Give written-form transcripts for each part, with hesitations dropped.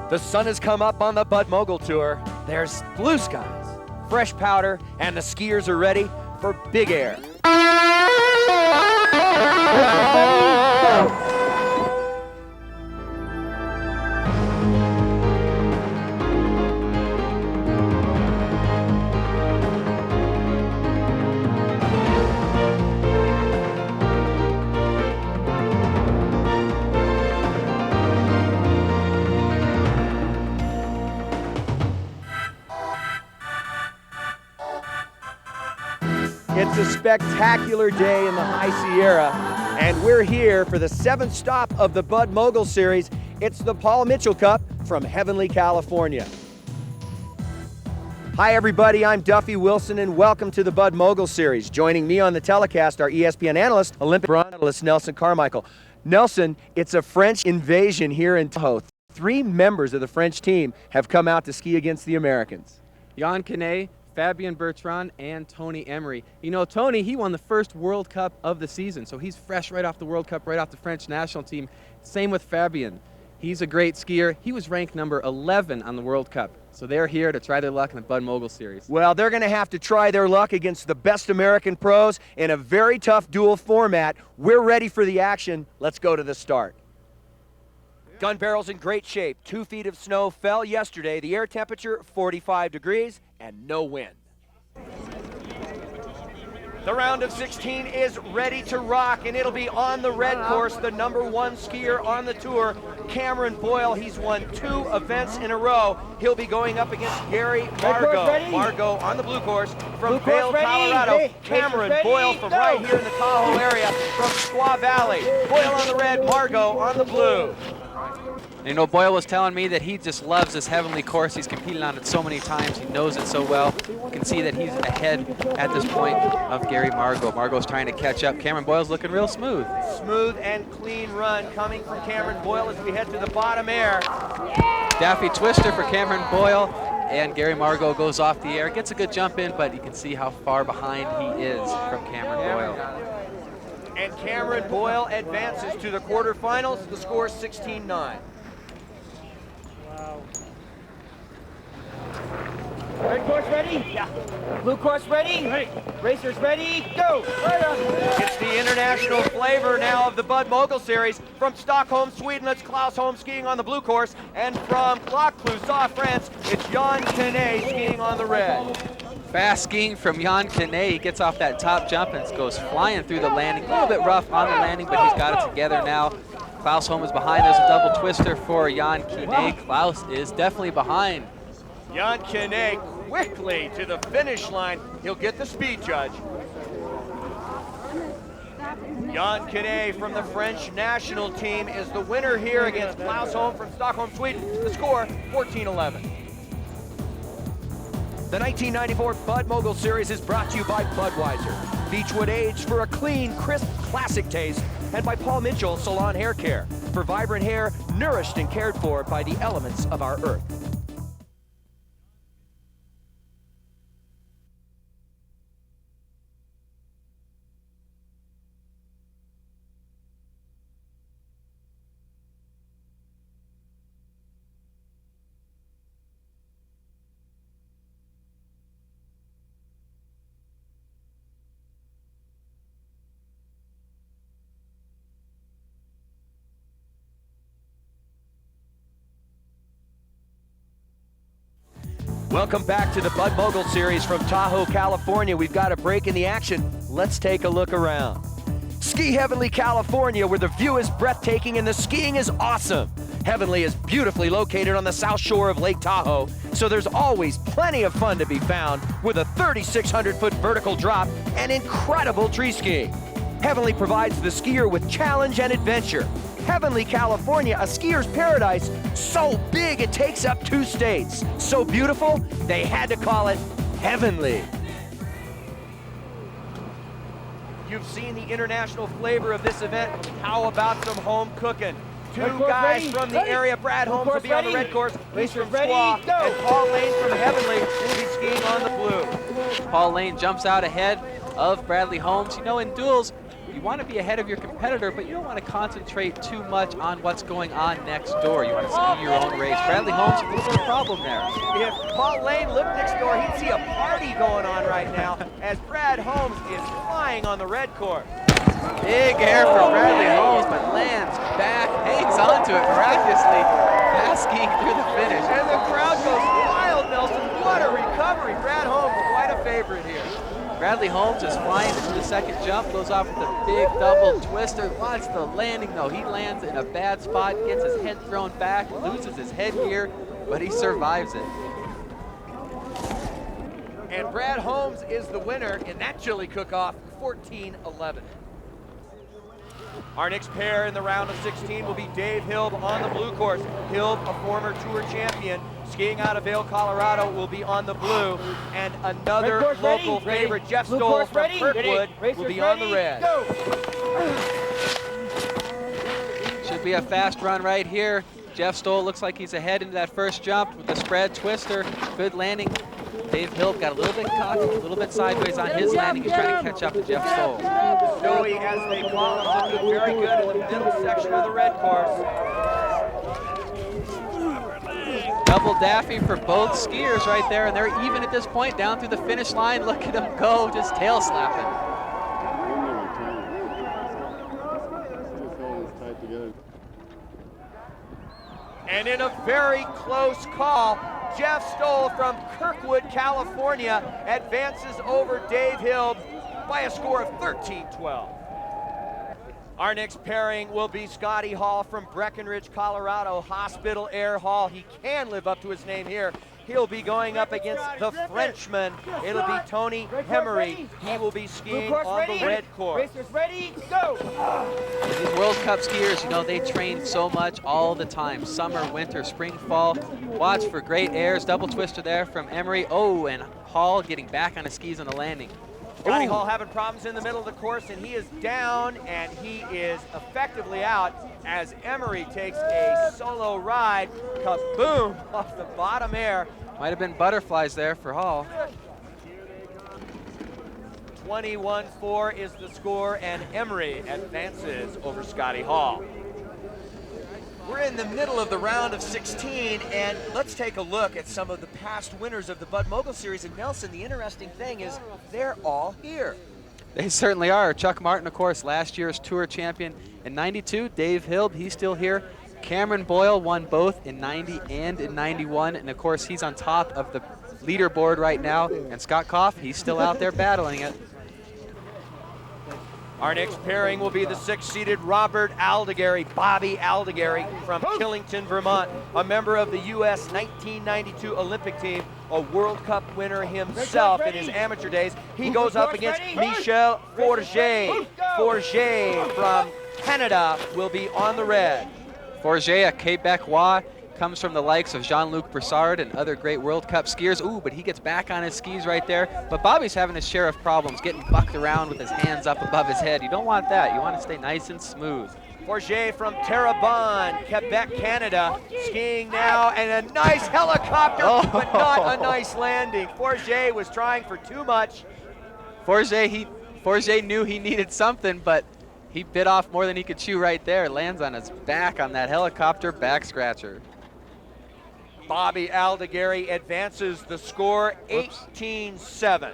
The sun has come up on the Bud Mogul Tour. There's blue skies, fresh powder, and the skiers are ready for big air. It's a spectacular day in the High Sierra, and we're here for the 7th stop of the Bud Mogul Series. It's the Paul Mitchell Cup from Heavenly, California. Hi everybody, I'm Duffy Wilson and welcome to the Bud Mogul Series. Joining me on the telecast, our ESPN analyst, Olympic bronze medalist Nelson Carmichael. Nelson, it's a French invasion here in Tahoe. 3 members of the French team have come out to ski against the Americans. Yann Canet, Fabien Bertrand, and Tony Emery. You know, Tony, he won the first World Cup of the season, so he's fresh right off the World Cup, right off the French national team. Same with Fabien. He's a great skier. He was ranked number 11 on the World Cup, so they're here to try their luck in the Bud Mogul Series. Well, they're going to have to try their luck against the best American pros in a very tough dual format. We're ready for the action. Let's go to the start. Gun barrel's in great shape. 2 feet of snow fell yesterday. The air temperature, 45 degrees and no wind. The round of 16 is ready to rock, and it'll be on the red course. The #1 skier on the tour, Cameron Boyle. He's won 2 events in a row. He'll be going up against Gary Margot. Margot on the blue course from Vail, Colorado. Cameron Boyle from right here in the Tahoe area from Squaw Valley. Boyle on the red, Margot on the blue. You know, Boyle was telling me that he just loves this Heavenly course. He's competed on it so many times. He knows it so well. You can see that he's ahead at this point of Gary Margot. Margot's trying to catch up. Cameron Boyle's looking real smooth. Smooth and clean run coming from Cameron Boyle as we head to the bottom air. Daffy twister for Cameron Boyle, and Gary Margot goes off the air. Gets a good jump in, but you can see how far behind he is from Cameron Boyle. And Cameron Boyle advances to the quarterfinals. The score is 16-9. Red course ready? Yeah. Blue course ready? Ready. Racers ready? Go! Right on. It's the international flavor now of the Bud Mogul Series. From Stockholm, Sweden, it's Klaus Holm skiing on the blue course. And from Cloc-Clusaz, France, it's Yann Canet skiing on the red. Fast skiing from Yann Canet. He gets off that top jump and goes flying through the landing. A little bit rough on the landing, but he's got it together now. Klaus Holm is behind. There's a double twister for Yann Canet. Klaus is definitely behind. Yann Canet quickly to the finish line. He'll get the speed judge. Yann Canet from the French national team is the winner here against Klaus Holm from Stockholm, Sweden. The score, 14-11. The 1994 Bud Mogul Series is brought to you by Budweiser, Beechwood aged for a clean, crisp, classic taste, and by Paul Mitchell Salon Hair Care, for vibrant hair nourished and cared for by the elements of our earth. Welcome back to the Bud Mogul Series from Tahoe, California. We've got a break in the action. Let's take a look around. Ski Heavenly, California, where the view is breathtaking and the skiing is awesome. Heavenly is beautifully located on the south shore of Lake Tahoe, so there's always plenty of fun to be found with a 3,600-foot vertical drop and incredible tree skiing. Heavenly provides the skier with challenge and adventure. Heavenly, California, a skier's paradise so big it takes up 2 states. So beautiful, they had to call it Heavenly. You've seen the international flavor of this event. How about some home cooking? 2 guys from the area. Brad Holmes will be on the red course. He's from Squaw. And Paul Lane from Heavenly will be skiing on the blue. Paul Lane jumps out ahead of Bradley Holmes. You know, in duels, you want to be ahead of your competitor, but you don't want to concentrate too much on what's going on next door. You want to ski your own race. Bradley Holmes, a little bit of a problem there. If Paul Lane lived next door, he'd see a party going on right now as Brad Holmes is flying on the red course. Big air for Bradley Holmes, but lands back, hangs onto it miraculously, fast skiing through the finish. And the crowd goes wild, Nelson. What a recovery. Brad Holmes, quite a favorite here. Bradley Holmes is flying into the second jump, goes off with a big double twister. Watch the landing though. He lands in a bad spot, gets his head thrown back, loses his headgear, but he survives it. And Brad Holmes is the winner in that chili cook-off, 14-11. Our next pair in the round of 16 will be Dave Hilb on the blue course. Hilb, a former tour champion, skiing out of Vail, Colorado, will be on the blue. And another local favorite, Jeff Stoll from Kirkwood, will be on the red. Should be a fast run right here. Jeff Stoll looks like he's ahead into that first jump with the spread twister. Good landing. Dave Hilb got a little bit cocky, a little bit sideways on his landing. He's trying to catch up to Jeff Stoll. Joey, as they call him, looking very good in the middle section of the red course. Double Daffy for both skiers right there, and they're even at this point down through the finish line. Look at them go, just tail slapping. And in a very close call, Jeff Stoll from Kirkwood, California, advances over Dave Hilb by a score of 13-12. Our next pairing will be Scotty Hall from Breckenridge, Colorado, Hospital Air Hall. He can live up to his name here. He'll be going up against the Frenchman. It'll be Tony Emery. He will be skiing on the red course. Racers ready, go! These World Cup skiers, you know, they train so much all the time. Summer, winter, spring, fall. Watch for great airs. Double twister there from Emery. Oh, and Hall getting back on his skis on the landing. Scotty Hall having problems in the middle of the course, and he is down, and he is effectively out as Emery takes a solo ride. Kaboom off the bottom air. Might have been butterflies there for Hall. 21-4 is the score, and Emery advances over Scotty Hall. We're in the middle of the round of 16, and let's take a look at some of the past winners of the Bud Mogul Series. And Nelson, the interesting thing is they're all here. They certainly are. Chuck Martin, of course, last year's tour champion in '92. Dave Hilb, he's still here. Cameron Boyle won both in '90 and in '91, and of course he's on top of the leaderboard right now. And Scott Koff, he's still out there battling it. Our next pairing will be the 6-seeded Robert Aldegary, Bobby Aldegary from Killington, Vermont, a member of the U.S. 1992 Olympic team, a World Cup winner himself in his amateur days. He goes up against Michel Forget. Forget from Canada will be on the red. Forget, a Quebecois, comes from the likes of Jean-Luc Broussard and other great World Cup skiers. Ooh, but he gets back on his skis right there. But Bobby's having his share of problems, getting bucked around with his hands up above his head. You don't want that. You want to stay nice and smooth. Forget from Terrebonne, Quebec, Canada, skiing now, and a nice helicopter, but not a nice landing. Forget was trying for too much. Forget knew he needed something, but he bit off more than he could chew right there. Lands on his back on that helicopter back scratcher. Bobby Aldegary advances the score 18-7.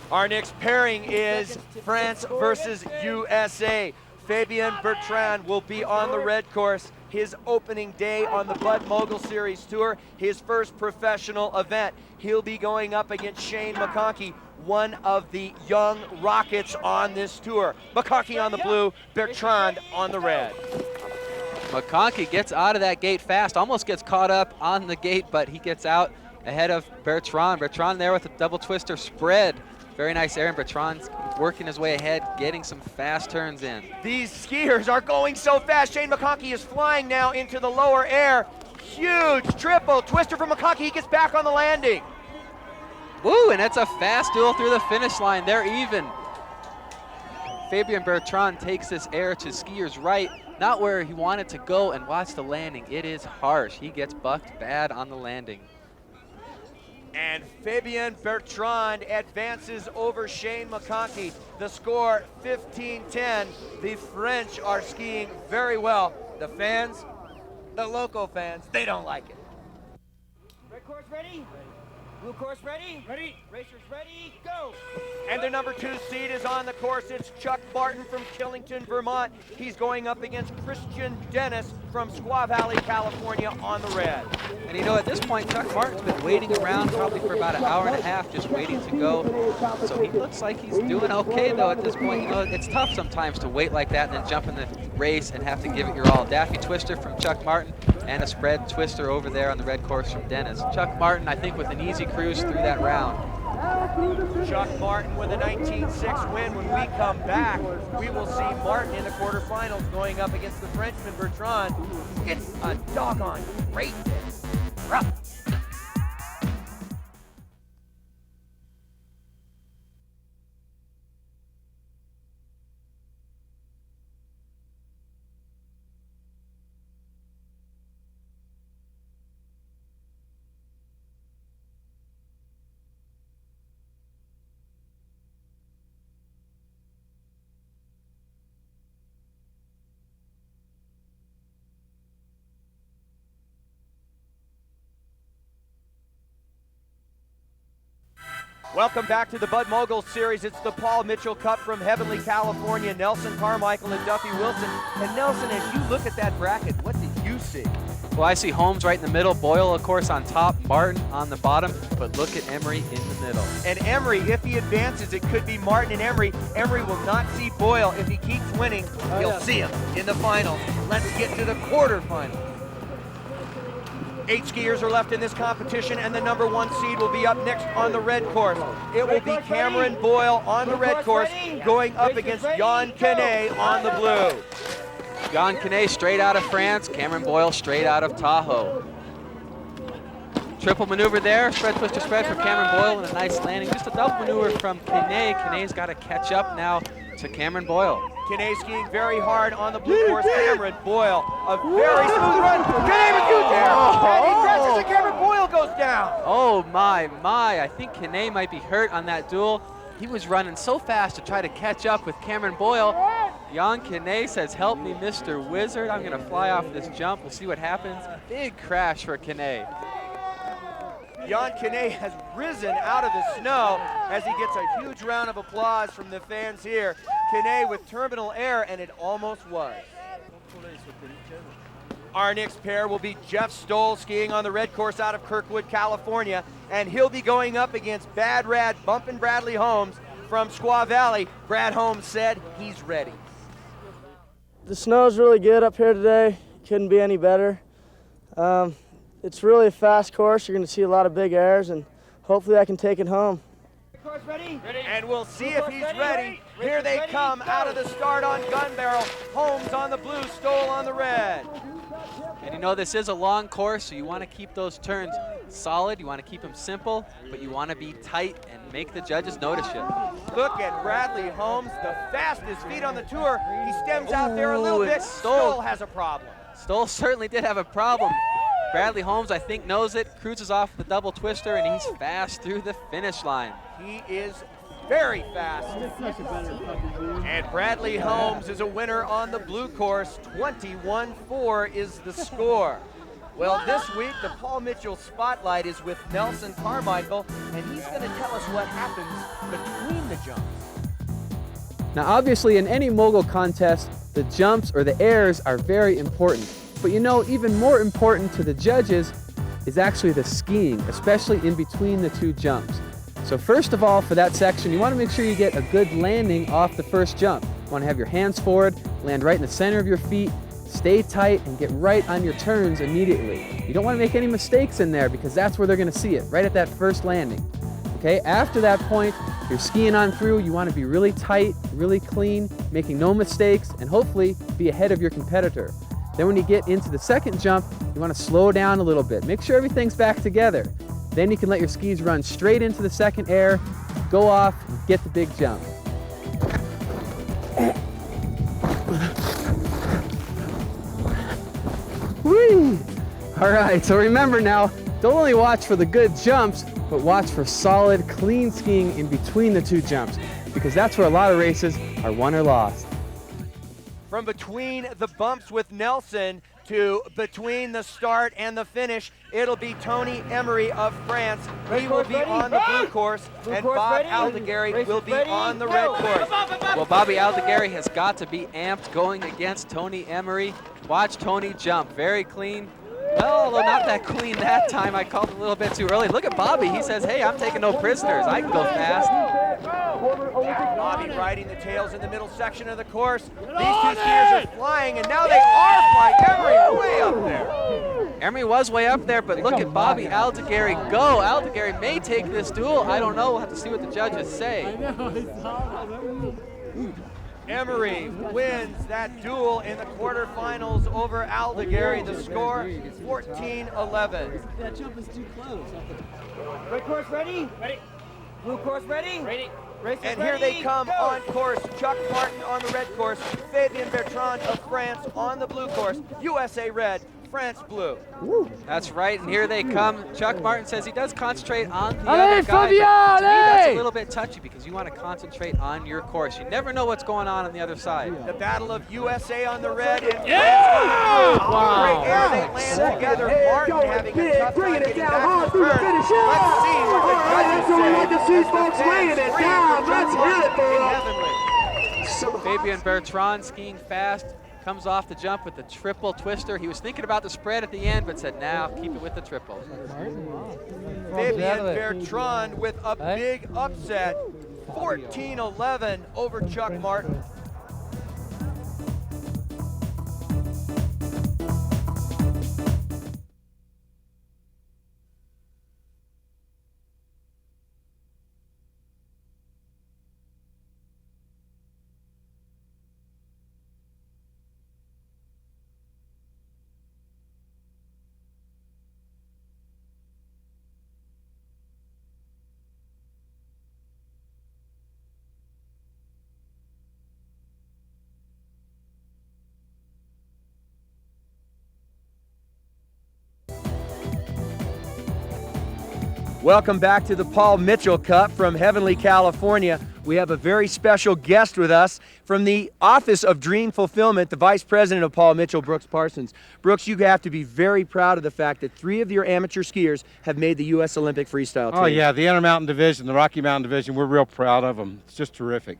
Our next pairing is France versus USA. Fabien Bertrand will be on the red course. His opening day on the Bud Mogul Series Tour, his first professional event. He'll be going up against Shane McConkey, one of the young rockets on this tour. McConkey on the blue, Bertrand on the red. McConkey gets out of that gate fast, almost gets caught up on the gate, but he gets out ahead of Bertrand. Bertrand there with a double twister spread. Very nice air, and Bertrand's working his way ahead, getting some fast turns in. These skiers are going so fast. Shane McConkey is flying now into the lower air. Huge triple twister from McConkey. He gets back on the landing. Woo, and that's a fast duel through the finish line. They're even. Fabien Bertrand takes this air to skier's right, not where he wanted to go, and watch the landing. It is harsh. He gets bucked bad on the landing. And Fabien Bertrand advances over Shane McConkey. The score 15-10. The French are skiing very well. The fans, the local fans, they don't like it. Red course ready? Blue course ready? Ready. Racers ready, go! And the number 2 seed is on the course. It's Chuck Martin from Killington, Vermont. He's going up against Christian Dennis from Squaw Valley, California on the red. And you know, at this point, Chuck Martin's been waiting around probably for about an hour and a half, just waiting to go. So he looks like he's doing okay, though, at this point. You know, it's tough sometimes to wait like that and then jump in the race and have to give it your all. Daffy Twister from Chuck Martin and a spread twister over there on the red course from Dennis. Chuck Martin, I think, with an easy cruise through that round. Chuck Martin with a 19-6 win. When we come back, we will see Martin in the quarterfinals going up against the Frenchman Bertrand. It's a doggone great rough. Welcome back to the Bud Mogul Series. It's the Paul Mitchell Cup from Heavenly, California. Nelson Carmichael and Duffy Wilson. And Nelson, as you look at that bracket, what did you see? Well, I see Holmes right in the middle, Boyle, of course, on top, Martin on the bottom, but look at Emery in the middle. And Emery, if he advances, it could be Martin and Emery. Emery will not see Boyle. If he keeps winning, he'll see him in the final. Let's get to the quarterfinal. 8 skiers are left in this competition, and the number 1 seed will be up next on the red course. It will be Cameron Boyle on the red course going up against Jan Canet on the blue. Jan Canet straight out of France, Cameron Boyle straight out of Tahoe. Triple maneuver there, spread twister spread from Cameron Boyle and a nice landing. Just a double maneuver from Canet. Canet's got to catch up now to Cameron Boyle. Canet skiing very hard on the blue course. Cameron Boyle, a very smooth run. Canet with huge air, and he crashes and Cameron Boyle goes down. Oh my, I think Canet might be hurt on that duel. He was running so fast to try to catch up with Cameron Boyle. Jan Canet says, help me, Mr. Wizard. I'm gonna fly off this jump. We'll see what happens. Big crash for Canet. Jan Canet has risen out of the snow as he gets a huge round of applause from the fans here. Canet with terminal air, and it almost was. Our next pair will be Jeff Stoll skiing on the red course out of Kirkwood, California, and he'll be going up against Bad Rad Bumpin' Bradley Holmes from Squaw Valley. Brad Holmes said he's ready. The snow's really good up here today. Couldn't be any better. It's really a fast course. You're going to see a lot of big airs, and hopefully I can take it home. Course ready? And we'll see if he's ready. Here they come out of the start on gun barrel. Holmes on the blue, Stoll on the red. And you know, this is a long course, so you want to keep those turns solid. You want to keep them simple, but you want to be tight and make the judges notice you. Look at Bradley Holmes, the fastest feet on the tour. He stems out there a little bit. Stoll has a problem. Stoll certainly did have a problem. Bradley Holmes, I think, knows it, cruises off the double twister, and he's fast through the finish line. He is very fast. And Bradley Holmes is a winner on the blue course. 21-4 is the score. Well, this week, the Paul Mitchell Spotlight is with Nelson Carmichael, and he's going to tell us what happens between the jumps. Now, obviously, in any mogul contest, the jumps or the airs are very important. But you know, even more important to the judges is actually the skiing, especially in between the 2 jumps. So first of all, for that section, you want to make sure you get a good landing off the first jump. You want to have your hands forward, land right in the center of your feet, stay tight, and get right on your turns immediately. You don't want to make any mistakes in there because that's where they're going to see it, right at that first landing. Okay, after that point, you're skiing on through, you want to be really tight, really clean, making no mistakes, and hopefully be ahead of your competitor. Then when you get into the second jump, you want to slow down a little bit. Make sure everything's back together. Then you can let your skis run straight into the second air, go off, and get the big jump. Whee! All right, so remember now, Don't only watch for the good jumps, but watch for solid, clean skiing in between the two jumps, because that's where a lot of races are won or lost. From between the bumps with Nelson to between the start and the finish, it'll be Tony Emery of France. He will be on the blue course, and Bob Aldegari will be on the red course. Well, Bobby Aldegari has got to be amped going against Tony Emery. Watch Tony jump, very clean. Well, although not that clean that time, I called it a little bit too early. Look at Bobby, he says, hey, I'm taking no prisoners, I can go fast. Bobby riding the tails in the middle section of the course. These two skiers are flying, and now they are flying. Emery way up there. Emery was way up there, but look at Bobby Aldegari go. Aldegari may take this duel. I don't know, we'll have to see what the judges say. Emery wins that duel in the quarterfinals over Aldegari. The score, 14-11. That jump is too close. Red course ready? Ready. Blue course ready? Ready. And here they come on course. Chuck Martin on the red course, Fabien Bertrand of France on the blue course. USA red, France blue. That's right, and here they come. Chuck Martin says he does concentrate on the other guy, but to me that's a little bit touchy because you want to concentrate on your course. You never know what's going on the other side. The battle of USA on the red and France on the blue. Great air, they land together. Martin having a tough time getting back to the turn. Let's see what the judges say. Like to see folks laying it down. Let's hit it, bro. Fabien Bertrand skiing fast. Comes off the jump with the triple twister. He was thinking about the spread at the end, but said, now keep it with the triple. Fabien Bertrand with a big upset, 14-11 over Chuck Martin. Welcome back to the Paul Mitchell Cup from Heavenly, California. We have a very special guest with us from the Office of Dream Fulfillment, the Vice President of Paul Mitchell, Brooks Parsons. Brooks, you have to be very proud of the fact that 3 of your amateur skiers have made the U.S. Olympic freestyle team. Oh yeah, the Intermountain Division, the Rocky Mountain Division, we're real proud of them. It's just terrific.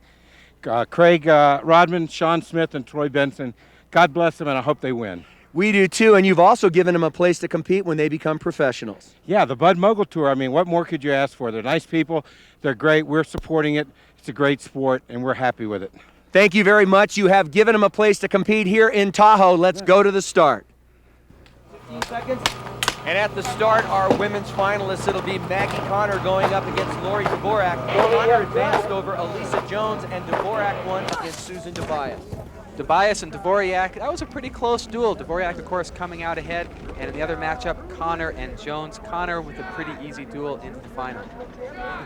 Craig Rodman, Sean Smith, and Troy Benson, God bless them, and I hope they win. We do too, and you've also given them a place to compete when they become professionals. Yeah, the World Mogul Tour, I mean, what more could you ask for? They're nice people, they're great, we're supporting it, it's a great sport, and we're happy with it. Thank you very much. You have given them a place to compete here in Tahoe. Let's go to the start. 15 seconds. And at the start, our women's finalists, it'll be Maggie Connor going up against Lori Dvorak. Connor advanced over Elisa Jones, and Dvorak won against Susan Tobias. Tobias and Dvorak, that was a pretty close duel. Dvorak, of course, coming out ahead. And in the other matchup, Connor and Jones. Connor with a pretty easy duel in the final.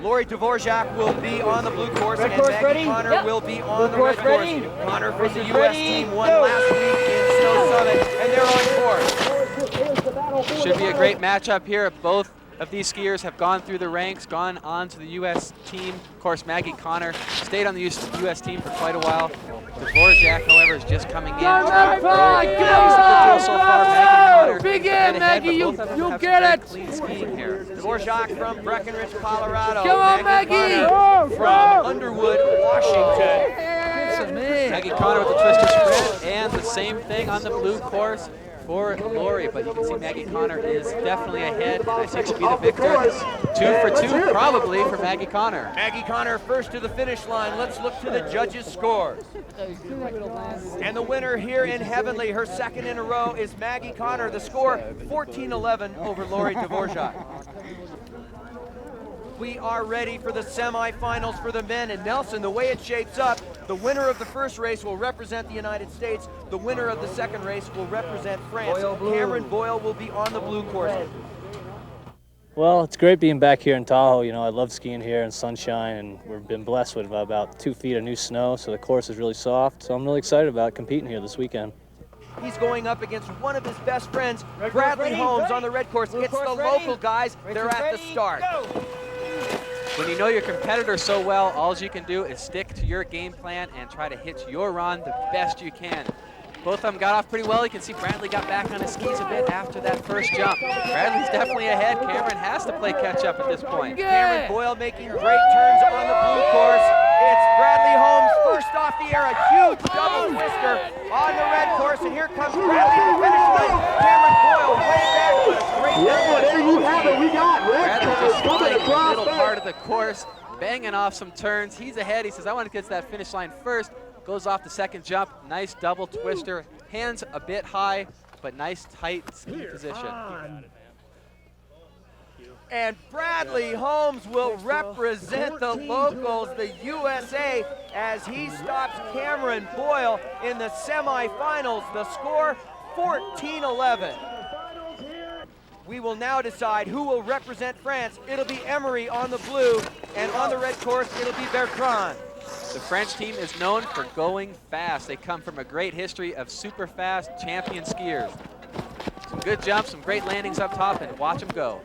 Lori Dvorak will be on the blue course, and course Maggie ready? Connor will be on the Blue red course ready? course. Connor from the Racers U.S. ready? team won Go! last week in Snow Summit, and they're on course. Should be a great matchup here. Both of these skiers have gone through the ranks, gone on to the U.S. team. Of course, Maggie Connor stayed on the U.S. team for quite a while. Dvorak, however, is just coming in. So far, Maggie Connor. Big in, Maggie, you get it. Clean skiing here. Dvorak from Breckenridge, Colorado. Come on, Maggie. Connor from Underwood, Washington. Maggie Connor with the twister spread, and the same thing on the blue course for Lori, but you can see Maggie Connor is definitely ahead, and I think she'll be the victor. 2 for 2 probably for Maggie Connor. Maggie Connor first to the finish line. Let's look to the judges' scores. And the winner here in Heavenly, her second in a row, is Maggie Connor. The score, 14-11 over Lori Dvorak. We are ready for the semifinals for the men. And Nelson, the way it shapes up, the winner of the first race will represent the United States. The winner of the second race will represent France. Cameron Boyle will be on the blue course. Well, it's great being back here in Tahoe. You know, I love skiing here in sunshine, and we've been blessed with about 2 feet of new snow, so the course is really soft. So I'm really excited about competing here this weekend. He's going up against one of his best friends, Red course Bradley ready, Holmes, ready. on the red course. Blue It's course the ready. local guys. They're Racers at the ready, start. go. When you know your competitor so well, all you can do is stick to your game plan and try to hit your run the best you can. Both of them got off pretty well. You can see Bradley got back on his skis a bit after that first jump. Bradley's definitely ahead. Cameron has to play catch up at this point. Cameron Boyle making great turns on the blue course. It's Bradley Holmes first off the air, a huge double twister on the red course, and here comes Bradley to the finish line. Cameron Boyle way back with a great Yeah, there you have it. We got red Bradley cars just coming flying in the across middle there. part of the course, banging off some turns. He's ahead. He says, I want to get to that finish line first. Goes off the second jump. Nice double twister. Hands a bit high, but nice tight ski position. And Bradley Holmes will represent the locals, the USA, as he stops Cameron Boyle in the semifinals. The score, 14-11. We will now decide who will represent France. It'll be Emery on the blue, and on the red course, it'll be Bertrand. The French team is known for going fast. They come from a great history of super fast champion skiers. Some good jumps, some great landings up top, and watch them go.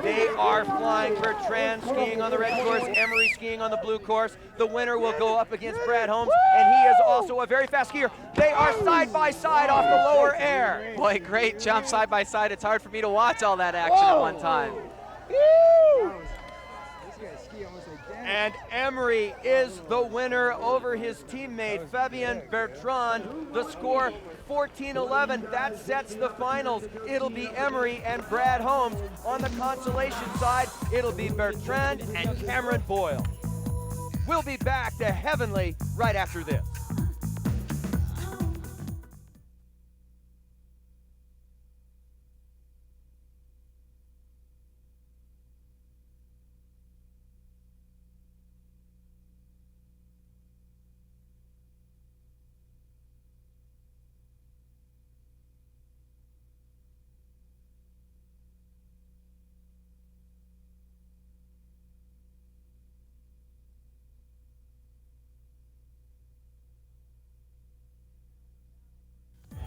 They are flying. Bertrand skiing on the red course, Emery skiing on the blue course. The winner will go up against Brad Holmes, and he is also a very fast skier. They are side by side off the lower air. Boy, great jump side by side. It's hard for me to watch all that action at one time. And Emery is the winner over his teammate, Fabien Bertrand. The score, 14-11. That sets the finals. It'll be Emery and Brad Holmes. On the consolation side, it'll be Bertrand and Cameron Boyle. We'll be back to Heavenly right after this.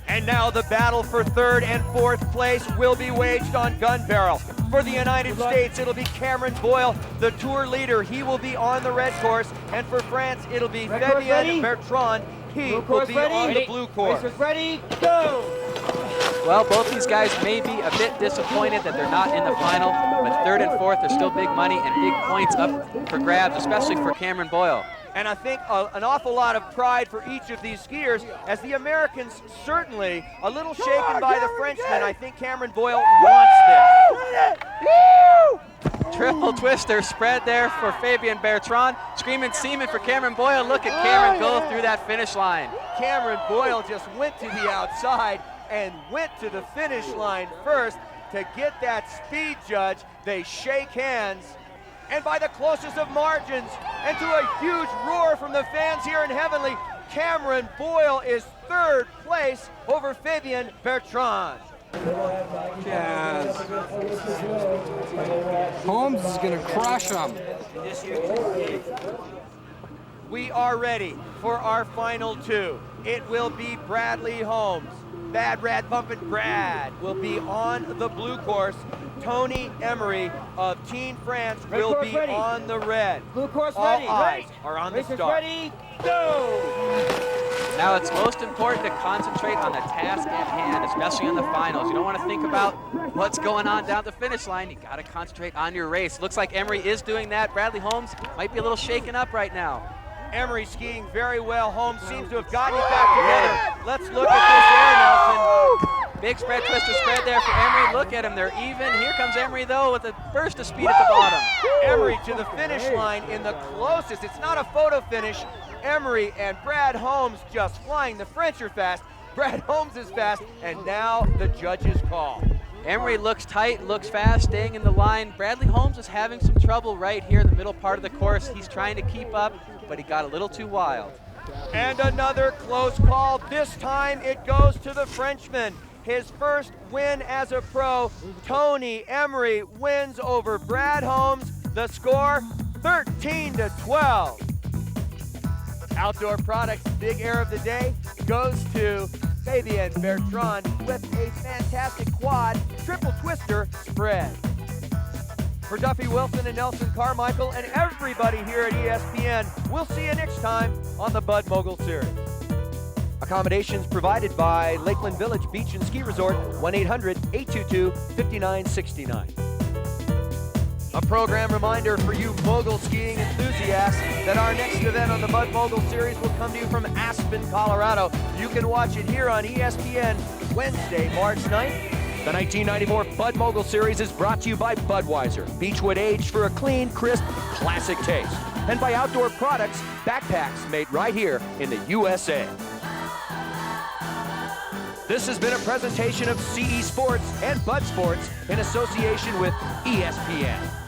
And now the battle for third and fourth place will be waged on gun barrel. For the United States, it'll be Cameron Boyle, the tour leader. He will be on the red course. And for France, it'll be Fabien Bertrand. He will be on the blue course. Racers ready, go! Well, both these guys may be a bit disappointed that they're not in the final, but third and fourth are still big money and big points up for grabs, especially for Cameron Boyle. And I think an awful lot of pride for each of these skiers, as the Americans certainly a little shaken by the Frenchmen. I think Cameron Boyle wants this. Triple twister spread there for Fabien Bertrand. Screaming seaman for Cameron Boyle. Look at Cameron go through that finish line. Cameron Boyle just went to the outside and went to the finish line first to get that speed judge. They shake hands. And by the closest of margins, and to a huge roar from the fans here in Heavenly, Cameron Boyle is third place over Fabien Bertrand. Yes. Holmes is going to crush him. We are ready for our final two. It will be Bradley Holmes. Bad Brad Bumpin' Brad will be on the blue course. Tony Emery of Team France will be ready. on the red. Blue course All ready. eyes are on the Racers start. ready, go! Now it's most important to concentrate on the task at hand, especially in the finals. You don't want to think about what's going on down the finish line. You got to concentrate on your race. Looks like Emery is doing that. Bradley Holmes might be a little shaken up right now. Emery skiing very well. Holmes seems to have gotten it back together. Let's look at this air, Nelson. Big spread twister spread there for Emery. Look at him, they're even. Here comes Emery though with a burst of speed at the bottom. Emery to the finish line in the closest. It's not a photo finish. Emery and Brad Holmes just flying. The French are fast. Brad Holmes is fast, and now the judges call. Emery looks tight, looks fast, staying in the line. Bradley Holmes is having some trouble right here in the middle part of the course. He's trying to keep up, but he got a little too wild. And another close call. This time it goes to the Frenchman. His first win as a pro. Tony Emery wins over Brad Holmes. The score, 13-12. Outdoor Products Big Air of the Day goes to Fabian Bertrand with a fantastic quad triple twister spread. For Duffy Wilson and Nelson Carmichael and everybody here at ESPN, we'll see you next time on the Bud Mogul Series. Accommodations provided by Lakeland Village Beach and Ski Resort, 1-800-822-5969. A program reminder for you mogul skiing enthusiasts that our next event on the Bud Mogul Series will come to you from Aspen, Colorado. You can watch it here on ESPN Wednesday, March 9th. The 1994 Bud Mogul Series is brought to you by Budweiser, Beechwood aged for a clean, crisp, classic taste. And by Outdoor Products, backpacks made right here in the USA. This has been a presentation of CE Sports and Bud Sports in association with ESPN.